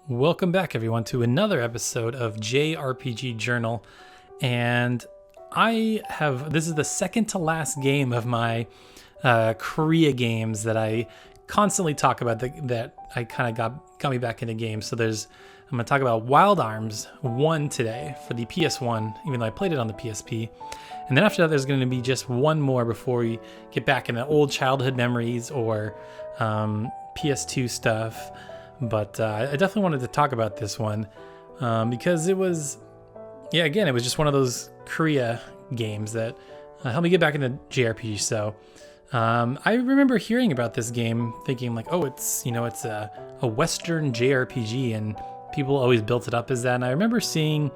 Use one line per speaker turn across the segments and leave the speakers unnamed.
Welcome back, everyone, to another episode of JRPG Journal. And this is the second to last game of my Korea games that I constantly talk about that I kind of got me back into games. I'm going to talk about Wild Arms 1 today for the PS1, even though I played it on the PSP. And then after that, there's going to be just one more before we get back into old childhood memories or PS2 stuff. But I definitely wanted to talk about this one because it was just one of those Korea games that helped me get back into JRPG. So I remember hearing about this game thinking like, oh, it's a Western JRPG, and people always built it up as that. And I remember seeing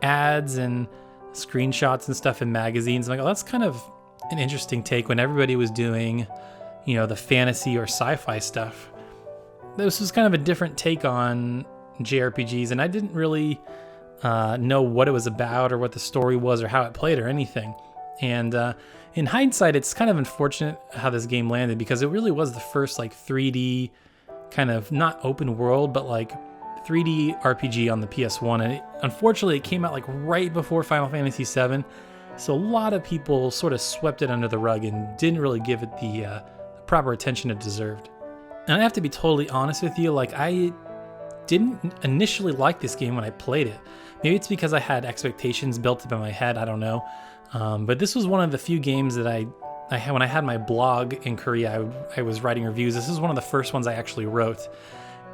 ads and screenshots and stuff in magazines. I'm like, oh, that's kind of an interesting take when everybody was doing, the fantasy or sci-fi stuff. This was kind of a different take on JRPGs, and I didn't really know what it was about or what the story was or how it played or anything. And in hindsight, it's kind of unfortunate how this game landed because it really was the first 3D kind of not open world, but 3D RPG on the PS1. And unfortunately, it came out right before Final Fantasy VII. So a lot of people sort of swept it under the rug and didn't really give it the proper attention it deserved. And I have to be totally honest with you, I didn't initially like this game when I played it. Maybe it's because I had expectations built up in my head, I don't know. But this was one of the few games that I had when I had my blog in Korea. I was writing reviews. This is one of the first ones I actually wrote.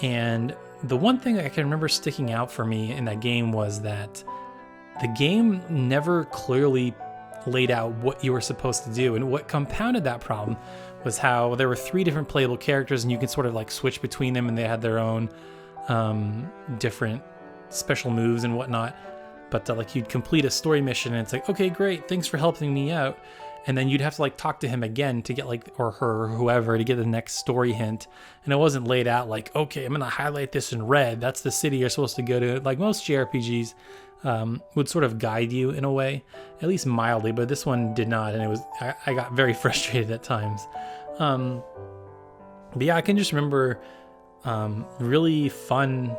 And the one thing I can remember sticking out for me in that game was that the game never clearly laid out what you were supposed to do. And what compounded that problem was how there were 3 different playable characters and you could sort of switch between them, and they had their own different special moves and whatnot. But you'd complete a story mission and it's like, okay, great, thanks for helping me out. And then you'd have to talk to him again to get or her or whoever to get the next story hint. And it wasn't laid out okay, I'm going to highlight this in red. That's the city you're supposed to go to. Most JRPGs would sort of guide you in a way, at least mildly, but this one did not. And I got very frustrated at times. But yeah, I can just remember really fun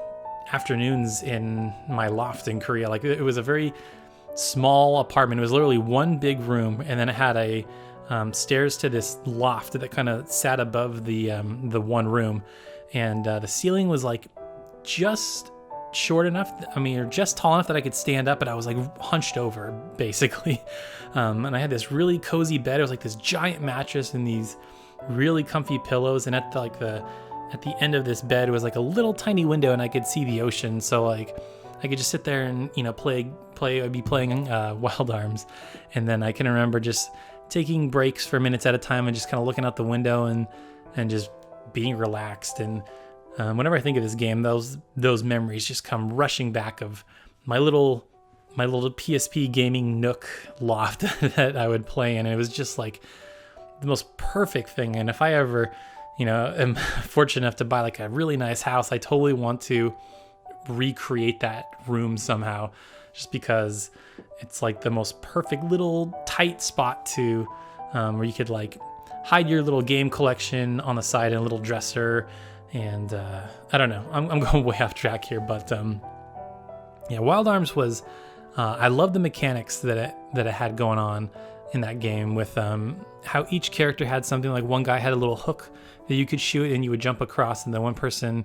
afternoons in my loft in Korea. It was a very small apartment. It was literally one big room, and then it had a stairs to this loft that kind of sat above the one room, and the ceiling was just short enough, or just tall enough that I could stand up, but I was hunched over basically. And I had this really cozy bed. It was this giant mattress and these really comfy pillows, and at the end of this bed was a little tiny window, and I could see the ocean. So I could just sit there and play. I'd be playing Wild Arms, and then I can remember just taking breaks for minutes at a time and just kind of looking out the window and just being relaxed. And whenever I think of this game, those memories just come rushing back of my little PSP gaming nook loft that I would play in. And it was just the most perfect thing. And if I ever, am fortunate enough to buy a really nice house, I totally want to recreate that room somehow, just because it's the most perfect little tight spot to where you could hide your little game collection on the side in a little dresser. And I don't know, I'm going way off track here, but yeah, Wild Arms was I love the mechanics that it had going on in that game, with how each character had something. One guy had a little hook that you could shoot and you would jump across, and then one person,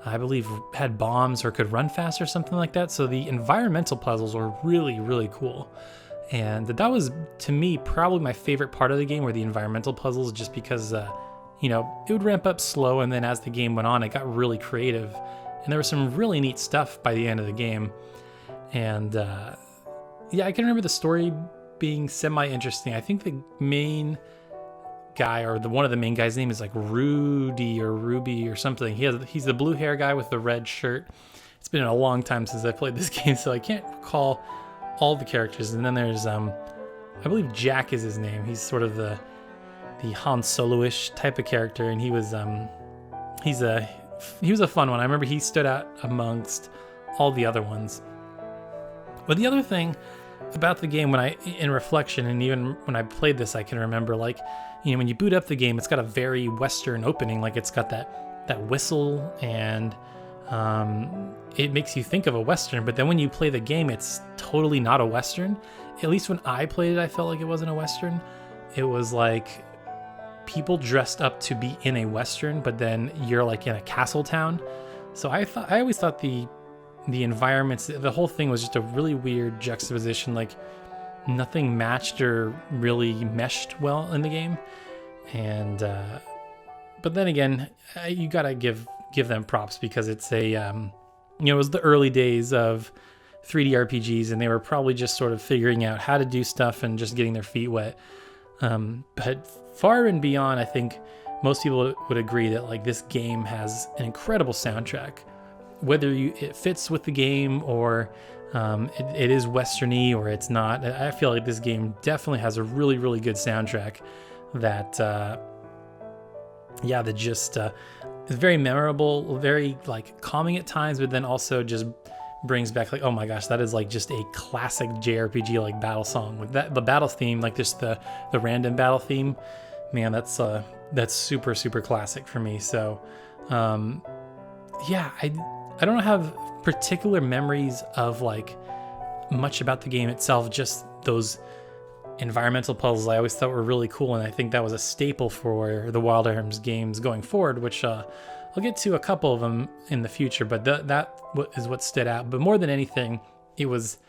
I believe, had bombs or could run fast or something like that. So the environmental puzzles were really, really cool. And that was, to me, probably my favorite part of the game, were the environmental puzzles, just because, it would ramp up slow, and then as the game went on, it got really creative. And there was some really neat stuff by the end of the game. And yeah, I can remember the story being semi-interesting. I think the main guy, or one of the main guys' name is Rudy or Ruby or something. He's the blue hair guy with the red shirt. It's been a long time since I played this game, so I can't recall all the characters. And then there's I believe Jack is his name. He's sort of the Han Solo-ish type of character, and he was a fun one. I remember he stood out amongst all the other ones. But the other thing about the game, in reflection, and even when I played this, I can remember when you boot up the game, it's got a very Western opening. It's got that whistle and it makes you think of a Western, but then when you play the game, it's totally not a Western. At least when I played it, I felt like it wasn't a Western. It was like people dressed up to be in a Western, but then you're like in a castle town. So I always thought the environments, the whole thing was just a really weird juxtaposition. Like nothing matched or really meshed well in the game. And but then again, you gotta give them props because it's a it was the early days of 3D RPGs, and they were probably just sort of figuring out how to do stuff and just getting their feet wet. But far and beyond, I think most people would agree that like this game has an incredible soundtrack. Whether it fits with the game or it is Western-y or it's not, I feel like this game definitely has a really, really good soundtrack that that just is very memorable, very like calming at times, but then also just brings back like, oh my gosh, that is like just a classic JRPG like battle song. Like that, the battle theme, like just the random battle theme, man, that's super, super classic for me. So I don't have particular memories of like much about the game itself, just those environmental puzzles I always thought were really cool, and I think that was a staple for the Wild Arms games going forward, which I'll get to a couple of them in the future, but that is what stood out. But more than anything, it was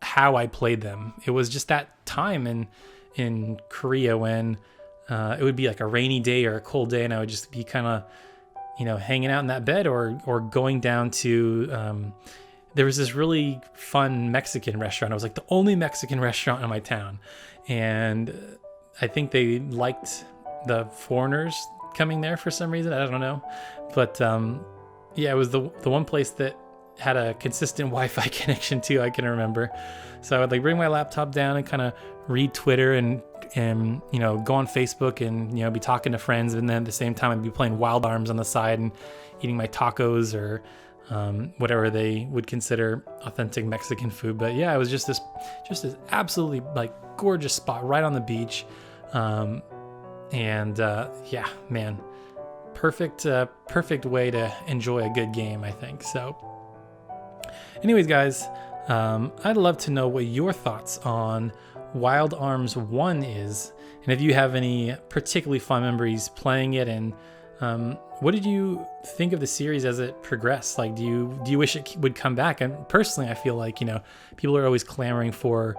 how I played them. It was just that time in Korea when it would be like a rainy day or a cold day, and I would just be kind of hanging out in that bed or going down to there was this really fun Mexican restaurant. It was like the only Mexican restaurant in my town, and I think they liked the foreigners coming there for some reason. I don't know, but it was the one place that had a consistent Wi-Fi connection too. I can remember, so I would like bring my laptop down and kind of read Twitter and go on Facebook and be talking to friends, and then at the same time I'd be playing Wild Arms on the side and eating my tacos or whatever they would consider authentic Mexican food. But yeah, it was just this absolutely like gorgeous spot right on the beach, man, perfect way to enjoy a good game, I think. So anyways, guys, I'd love to know what your thoughts on Wild Arms 1 is, and if you have any particularly fun memories playing it, and what did you think of the series as it progressed? Like, do you wish it would come back? And personally, I feel like people are always clamoring for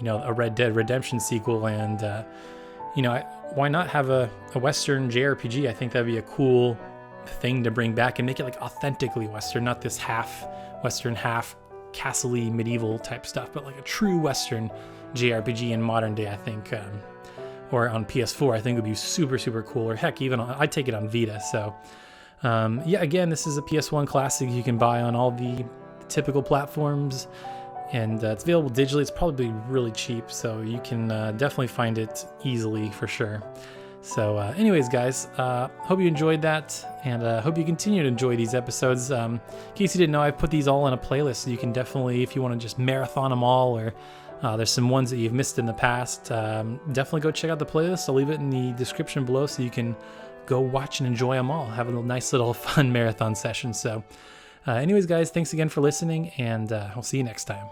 a Red Dead Redemption sequel, and why not have a Western JRPG? I think that'd be a cool thing to bring back and make it like authentically Western, not this half Western, half castle-y medieval type stuff, but like a true Western JRPG in modern day, I think, or on PS4, I think would be super, super cool, or heck, even I'd take it on Vita. So again, this is a PS1 classic. You can buy on all the typical platforms, and it's available digitally. It's probably really cheap, so you can definitely find it easily for sure. So anyways, guys, hope you enjoyed that, and hope you continue to enjoy these episodes. In case you didn't know, I've put these all in a playlist, so you can definitely, if you want to just marathon them all, or there's some ones that you've missed in the past, definitely go check out the playlist. I'll leave it in the description below so you can go watch and enjoy them all. Have a nice little fun marathon session. So anyways, guys, thanks again for listening, and I'll see you next time.